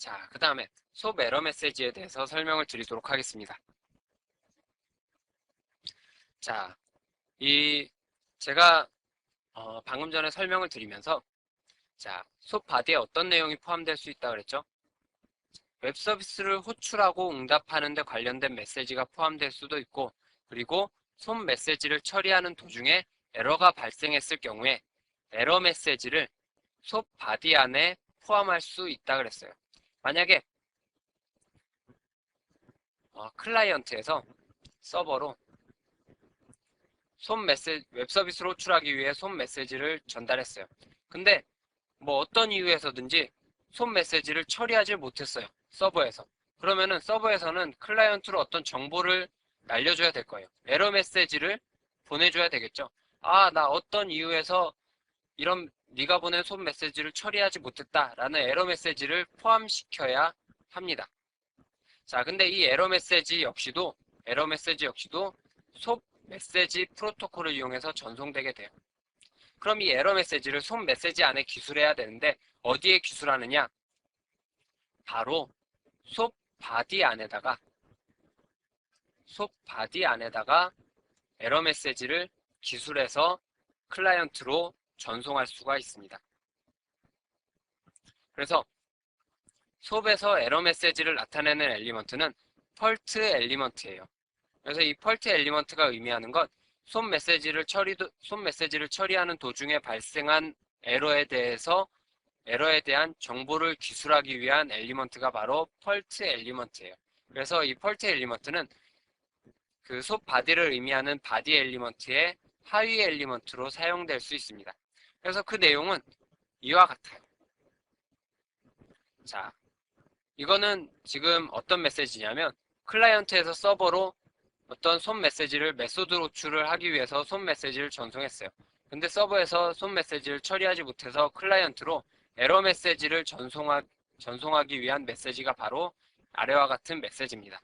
자, 그 다음에 솝 에러 메시지에 대해서 설명을 드리도록 하겠습니다. 자, 제가 방금 전에 설명을 드리면서 자, 솝 바디에 어떤 내용이 포함될 수 있다 그랬죠? 웹 서비스를 호출하고 응답하는 데 관련된 메시지가 포함될 수도 있고, 그리고 솝 메시지를 처리하는 도중에 에러가 발생했을 경우에 에러 메시지를 솝 바디 안에 포함할 수 있다 그랬어요. 만약에 클라이언트에서 서버로 웹 서비스를 호출하기 위해 솝 메시지를 전달했어요. 근데 뭐 어떤 이유에서든지 솝 메시지를 처리하지 못했어요. 서버에서. 그러면은 서버에서는 클라이언트로 어떤 정보를 날려줘야 될 거예요. 에러 메시지를 보내줘야 되겠죠. 아, 나 어떤 이유에서 이런 네가 보낸 솝 메시지를 처리하지 못했다라는 에러 메시지를 포함시켜야 합니다. 자, 근데 이 에러 메시지 역시도 솝 메시지 프로토콜을 이용해서 전송되게 돼요. 그럼 이 에러 메시지를 솝 메시지 안에 기술해야 되는데 어디에 기술하느냐? 바로 솝 바디 안에다가 에러 메시지를 기술해서 클라이언트로 전송할 수가 있습니다. 그래서 솝에서 에러 메시지를 나타내는 엘리먼트는 펄트 엘리먼트예요. 그래서 이 펄트 엘리먼트가 의미하는 건 솝 메시지를 처리하는 도중에 발생한 에러에 대한 정보를 기술하기 위한 엘리먼트가 바로 펄트 엘리먼트예요. 그래서 이 펄트 엘리먼트는 그 솝 바디를 의미하는 바디 엘리먼트의 하위 엘리먼트로 사용될 수 있습니다. 그래서 그 내용은 이와 같아요. 자, 이거는 지금 어떤 메시지냐면 클라이언트에서 서버로 어떤 솝 메시지를 메소드 호출을 하기 위해서 솝 메시지를 전송했어요. 근데 서버에서 솝 메시지를 처리하지 못해서 클라이언트로 에러 메시지를 전송하기 위한 메시지가 바로 아래와 같은 메시지입니다.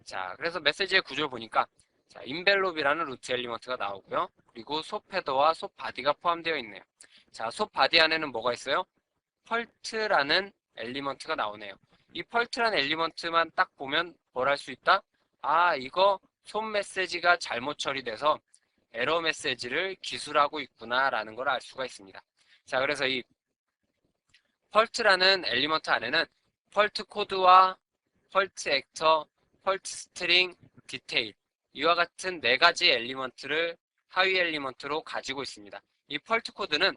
자, 그래서 메시지의 구조를 보니까 자, 인벨롭이라는 루트 엘리먼트가 나오고요. 그리고 솝 헤더와 솝 바디가 포함되어 있네요. 자, 솝 바디 안에는 뭐가 있어요? 펄트라는 엘리먼트가 나오네요. 이 펄트라는 엘리먼트만 딱 보면 뭘 할 수 있다? 아, 이거 솝 메시지가 잘못 처리돼서 에러 메시지를 기술하고 있구나 라는 걸 알 수가 있습니다. 자, 그래서 이 펄트라는 엘리먼트 안에는 펄트 코드와 펄트 액터, 펄트 스트링, 디테일 이와 같은 네 가지 엘리먼트를 하위 엘리먼트로 가지고 있습니다. 이 펄트 코드는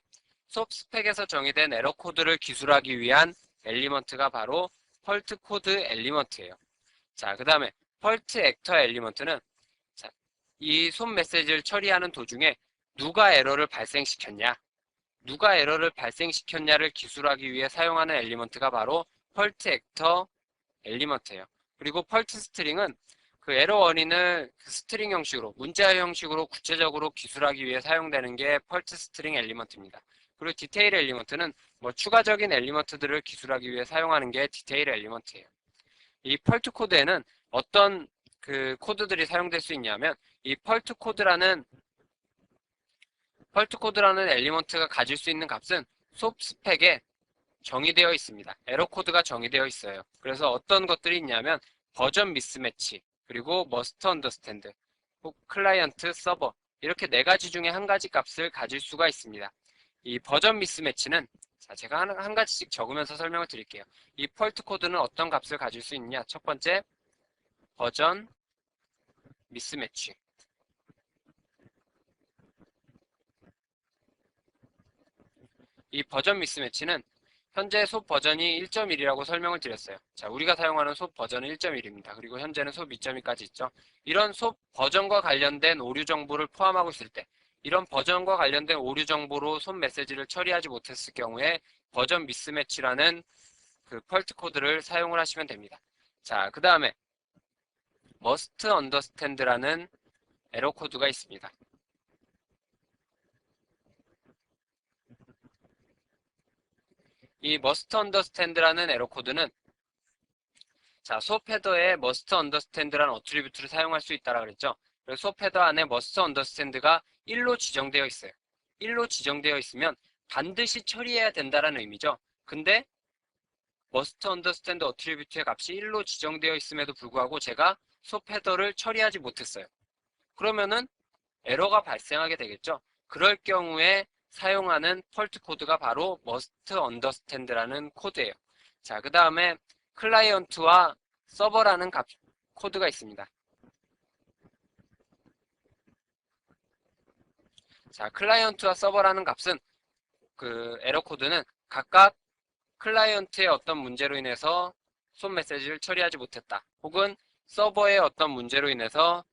솝 스펙에서 정의된 에러 코드를 기술하기 위한 엘리먼트가 바로 펄트 코드 엘리먼트예요. 자, 그 다음에 펄트 액터 엘리먼트는 이 솝 메시지를 처리하는 도중에 누가 에러를 발생시켰냐를 기술하기 위해 사용하는 엘리먼트가 바로 펄트 액터 엘리먼트예요. 그리고 펄트 스트링은 그 에러 원인을 스트링 형식으로, 문자 형식으로 구체적으로 기술하기 위해 사용되는 게 펄트 스트링 엘리먼트입니다. 그리고 디테일 엘리먼트는 뭐 추가적인 엘리먼트들을 기술하기 위해 사용하는 게 디테일 엘리먼트예요. 이 펄트 코드에는 어떤 그 코드들이 사용될 수 있냐면 이 펄트 코드라는 엘리먼트가 가질 수 있는 값은 솝 스펙에 정의되어 있습니다. 에러 코드가 정의되어 있어요. 그래서 어떤 것들이 있냐면 버전 미스매치, 그리고 머스트 언더스탠드, 클라이언트, 서버 이렇게 네 가지 중에 한 가지 값을 가질 수가 있습니다. 이 버전 미스매치는 자, 제가 한 가지씩 적으면서 설명을 드릴게요. 이 펄트 코드는 어떤 값을 가질 수 있느냐? 첫 번째, 버전 미스매치. 이 버전 미스매치는 현재 솝 버전이 1.1이라고 설명을 드렸어요. 자, 우리가 사용하는 솝 버전은 1.1입니다. 그리고 현재는 솝 2.2까지 있죠. 이런 솝 버전과 관련된 오류 정보를 포함하고 있을 때, 이런 버전과 관련된 오류 정보로 솝 메시지를 처리하지 못했을 경우에 버전 미스매치라는 그 펄트 코드를 사용을 하시면 됩니다. 자, 그 다음에 must understand라는 에러 코드가 있습니다. 이 must understand라는 에러 코드는 자, 수업 헤더에 must understand라는 어트리뷰트를 사용할 수 있다라 그랬죠. 그래서 수업 헤더 안에 must understand가 1로 지정되어 있어요. 1로 지정되어 있으면 반드시 처리해야 된다라는 의미죠. 근데 must understand attribute의 값이 1로 지정되어 있음에도 불구하고 제가 솝 헤더를 처리하지 못했어요. 그러면은 에러가 발생하게 되겠죠. 그럴 경우에 사용하는 펄트 코드가 바로 must understand라는 코드예요. 자, 그 다음에 클라이언트와 서버라는 코드가 있습니다. 자, 클라이언트와 서버라는 값은 그 에러 코드는 각각 클라이언트의 어떤 문제로 인해서 솜 메시지를 처리하지 못했다. 혹은 서버의 어떤 문제로 인해서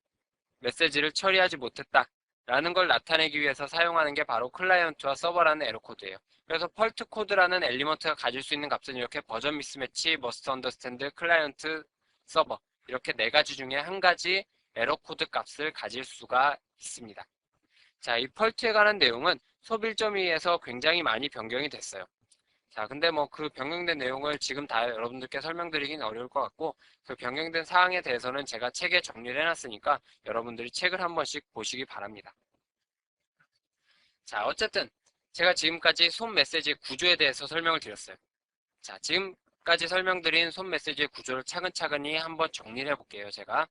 메시지를 처리하지 못했다. 라는 걸 나타내기 위해서 사용하는 게 바로 클라이언트와 서버라는 에러 코드예요. 그래서 펄트 코드라는 엘리먼트가 가질 수 있는 값은 이렇게 버전 미스매치, must understand, 클라이언트, 서버 이렇게 네 가지 중에 한 가지 에러 코드 값을 가질 수가 있습니다. 자, 이 펄트에 관한 내용은 솝 1.2에서 굉장히 많이 변경이 됐어요. 자, 근데 뭐 그 변경된 내용을 지금 다 여러분들께 설명드리긴 어려울 것 같고 그 변경된 사항에 대해서는 제가 책에 정리를 해놨으니까 여러분들이 책을 한 번씩 보시기 바랍니다. 자, 어쨌든 제가 지금까지 솜 메시지의 구조에 대해서 설명을 드렸어요. 자, 지금까지 설명드린 솜 메시지의 구조를 차근차근히 한번 정리를 해볼게요, 제가.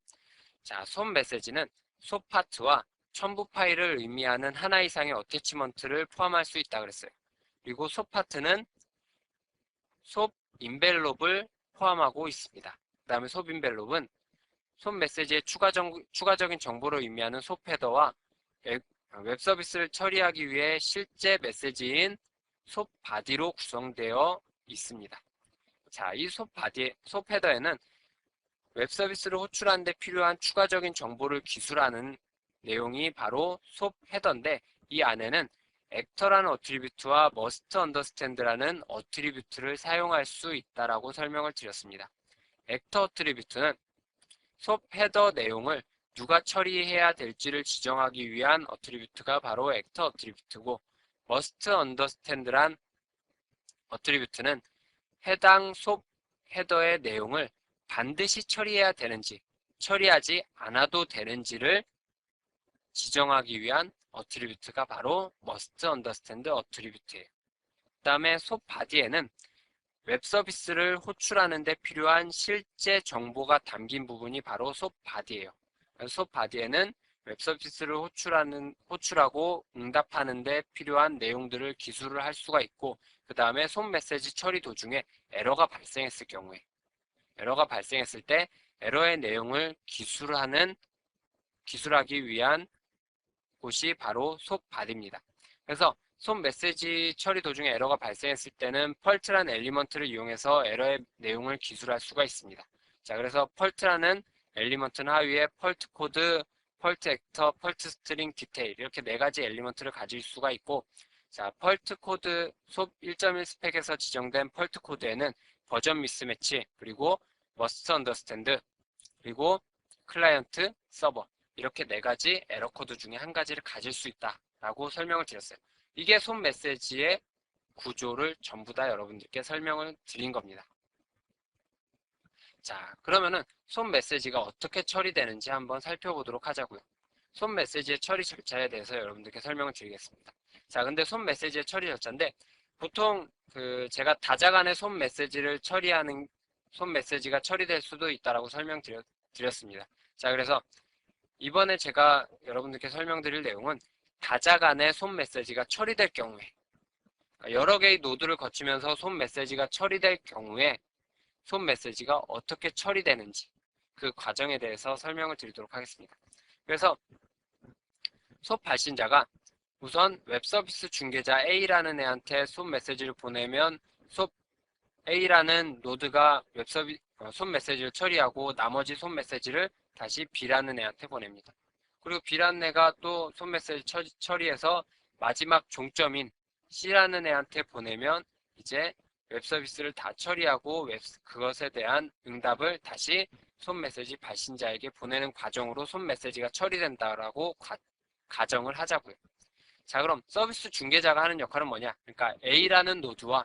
자, 솜 메시지는 솜 파트와 첨부 파일을 의미하는 하나 이상의 어태치먼트를 포함할 수 있다 그랬어요. 그리고 솜 파트는 솜 인벨롭을 포함하고 있습니다. 그 다음에 솜 인벨롭은 솜 메시지의 추가적인 정보를 의미하는 솜 헤더와 웹 서비스를 처리하기 위해 실제 메시지인 솜 바디로 구성되어 있습니다. 자, 이 솜 헤더에는 웹 서비스를 호출하는 데 필요한 추가적인 정보를 기술하는 내용이 바로 솜 헤더인데 이 안에는 액터라는 어트리뷰트와 must understand라는 어트리뷰트를 사용할 수 있다라고 설명을 드렸습니다. 액터 어트리뷰트는 솜 헤더 내용을 누가 처리해야 될지를 지정하기 위한 어트리뷰트가 바로 액터 어트리뷰트고 must understand란 어트리뷰트는 해당 솜 헤더의 내용을 반드시 처리해야 되는지 처리하지 않아도 되는지를 지정하기 위한 어트리뷰트가 바로 must understand 어트리뷰트예요. 그 다음에 솜 바디에는 웹 서비스를 호출하는 데 필요한 실제 정보가 담긴 부분이 바로 솜 바디예요. 솜 바디에는 웹 서비스를 호출하고 응답하는 데 필요한 내용들을 기술을 할 수가 있고 그 다음에 솜 메시지 처리 도중에 에러가 발생했을 경우에 에러가 발생했을 때 에러의 내용을 기술하기 위한 곳이 바로 솜 바디입니다. 그래서 솜 메시지 처리 도중에 에러가 발생했을 때는 펄트라는 엘리먼트를 이용해서 에러의 내용을 기술할 수가 있습니다. 자, 그래서 펄트라는 엘리먼트는 하위에 펄트 코드, 펄트 액터, 펄트 스트링, 디테일 이렇게 네 가지 엘리먼트를 가질 수가 있고 자, 펄트 코드 솜 1.1 스펙에서 지정된 펄트 코드에는 버전 미스매치 그리고 must understand 그리고 클라이언트, 서버 이렇게 네 가지 에러 코드 중에 한 가지를 가질 수 있다라고 설명을 드렸어요. 이게 솜 메시지의 구조를 전부 다 여러분들께 설명을 드린 겁니다. 자, 그러면은 솜 메시지가 어떻게 처리되는지 한번 살펴보도록 하자고요. 솜 메시지의 처리 절차에 대해서 여러분들께 설명을 드리겠습니다. 자, 근데 솜 메시지의 처리 절차인데 보통 제가 다자간의 솜 메시지를 처리하는 솜 메시지가 처리될 수도 있다라고 설명드렸습니다. 자, 그래서 이번에 제가 여러분들께 설명드릴 내용은 다자간의 솜 메시지가 처리될 경우에 여러 개의 노드를 거치면서 솜 메시지가 처리될 경우에 솜 메시지가 어떻게 처리되는지 그 과정에 대해서 설명을 드리도록 하겠습니다. 그래서 솜 발신자가 우선 웹서비스 중개자 A라는 애한테 솜 메시지를 보내면 솜 A라는 노드가 솜 메시지를 처리하고 나머지 솜 메시지를 다시 B라는 애한테 보냅니다. 그리고 B라는 애가 또 솜 메시지 처리해서 마지막 종점인 C라는 애한테 보내면 이제 웹 서비스를 다 처리하고 그것에 대한 응답을 다시 솜 메시지 발신자에게 보내는 과정으로 솜 메시지가 처리된다라고 가정을 하자고요. 자, 그럼 서비스 중개자가 하는 역할은 뭐냐? 그러니까 A라는 노드와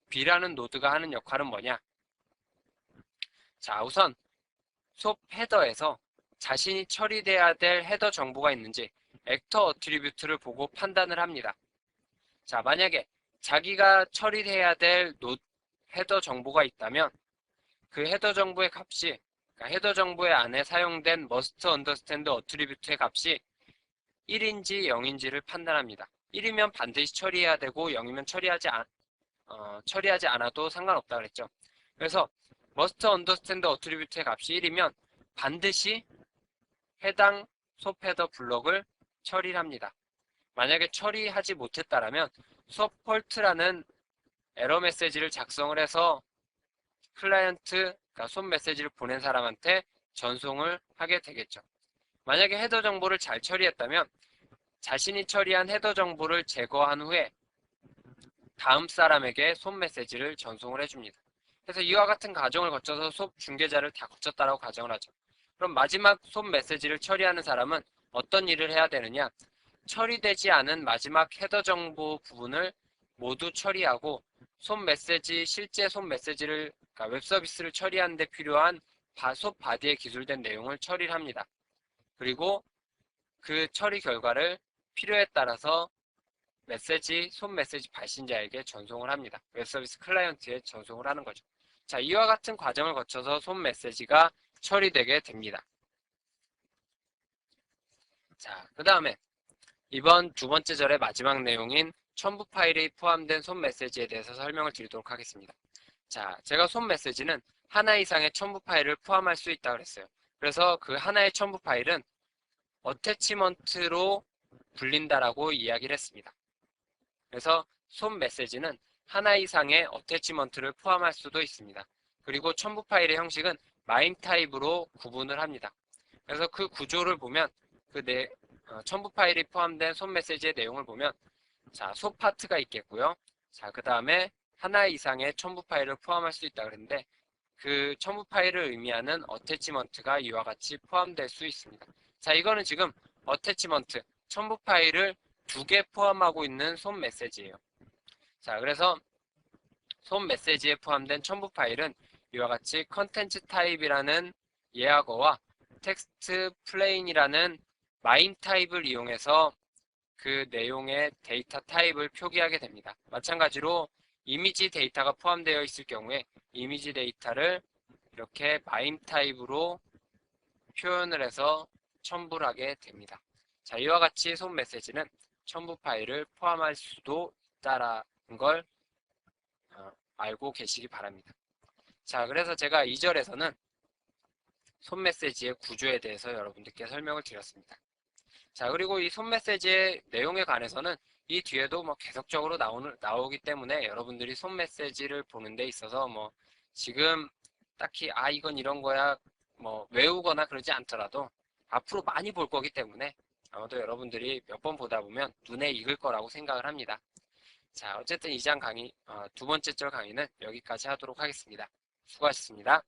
B라는 노드가 하는 역할은 뭐냐? 자, 우선 솜 헤더에서 자신이 처리돼야 될 헤더 정보가 있는지 액터 어트리뷰트를 보고 판단을 합니다. 자, 만약에 자기가 처리해야 될 헤더 정보가 있다면 그 헤더 정보의 값이, 그러니까 헤더 정보의 안에 사용된 must understand attribute의 값이 1인지 0인지를 판단합니다. 1이면 반드시 처리해야 되고 0이면 처리하지 않아도 상관없다 그랬죠. 그래서 must understand attribute의 값이 1이면 반드시 해당 수업 헤더 블럭을 처리를 합니다. 만약에 처리하지 못했다라면 수업 폴트라는 에러 메시지를 작성을 해서 클라이언트, 그러니까 수업 메시지를 보낸 사람한테 전송을 하게 되겠죠. 만약에 헤더 정보를 잘 처리했다면 자신이 처리한 헤더 정보를 제거한 후에 다음 사람에게 수업 메시지를 전송을 해줍니다. 그래서 이와 같은 과정을 거쳐서 수업 중계자를 다 거쳤다라고 가정을 하죠. 그럼 마지막 수업 메시지를 처리하는 사람은 어떤 일을 해야 되느냐? 처리되지 않은 마지막 헤더 정보 부분을 모두 처리하고 실제 수업 메시지를, 그러니까 웹 서비스를 처리하는 데 필요한 수업 바디에 기술된 내용을 처리를 합니다. 그리고 그 처리 결과를 필요에 따라서 수업 메시지 발신자에게 전송을 합니다. 웹 서비스 클라이언트에 전송을 하는 거죠. 자, 이와 같은 과정을 거쳐서 수업 메시지가 처리되게 됩니다. 자, 그 다음에 이번 두 번째 절의 마지막 내용인 첨부 파일이 포함된 수업 메시지에 대해서 설명을 드리도록 하겠습니다. 자, 제가 수업 메시지는 하나 이상의 첨부 파일을 포함할 수 있다고 그랬어요. 그래서 그 하나의 첨부 파일은 어태치먼트로 불린다라고 이야기를 했습니다. 그래서 수업 메시지는 하나 이상의 어태치먼트를 포함할 수도 있습니다. 그리고 첨부 파일의 형식은 마인 타입으로 구분을 합니다. 그래서 그 구조를 보면 첨부 파일이 포함된 수업 메시지의 내용을 보면, 자, 수업 파트가 있겠고요. 자, 그 다음에 하나 이상의 첨부 파일을 포함할 수 있다 그랬는데 그 첨부 파일을 의미하는 어태치먼트가 이와 같이 포함될 수 있습니다. 자, 이거는 지금 어태치먼트, 첨부 파일을 2개 포함하고 있는 수업 메시지예요. 자, 그래서 수업 메시지에 포함된 첨부 파일은 이와 같이 컨텐츠 타입이라는 예약어와 텍스트 플레인이라는 마인 타입을 이용해서 그 내용의 데이터 타입을 표기하게 됩니다. 마찬가지로 이미지 데이터가 포함되어 있을 경우에 이미지 데이터를 이렇게 마인 타입으로 표현을 해서 첨부를 하게 됩니다. 자, 이와 같이 수업 메시지는 첨부 파일을 포함할 수도 있다라는 걸 알고 계시기 바랍니다. 자, 그래서 제가 2절에서는 수업 메시지의 구조에 대해서 여러분들께 설명을 드렸습니다. 자, 그리고 이 수업 메시지의 내용에 관해서는 이 뒤에도 계속적으로 나오기 때문에 여러분들이 수업 메시지를 보는 데 있어서 지금 딱히 이건 이런 거야 외우거나 그러지 않더라도 앞으로 많이 볼 거기 때문에 아마도 여러분들이 몇 번 보다 보면 눈에 익을 거라고 생각을 합니다. 자, 어쨌든 이 장 강의, 두 번째 절 강의는 여기까지 하도록 하겠습니다. 수고하셨습니다.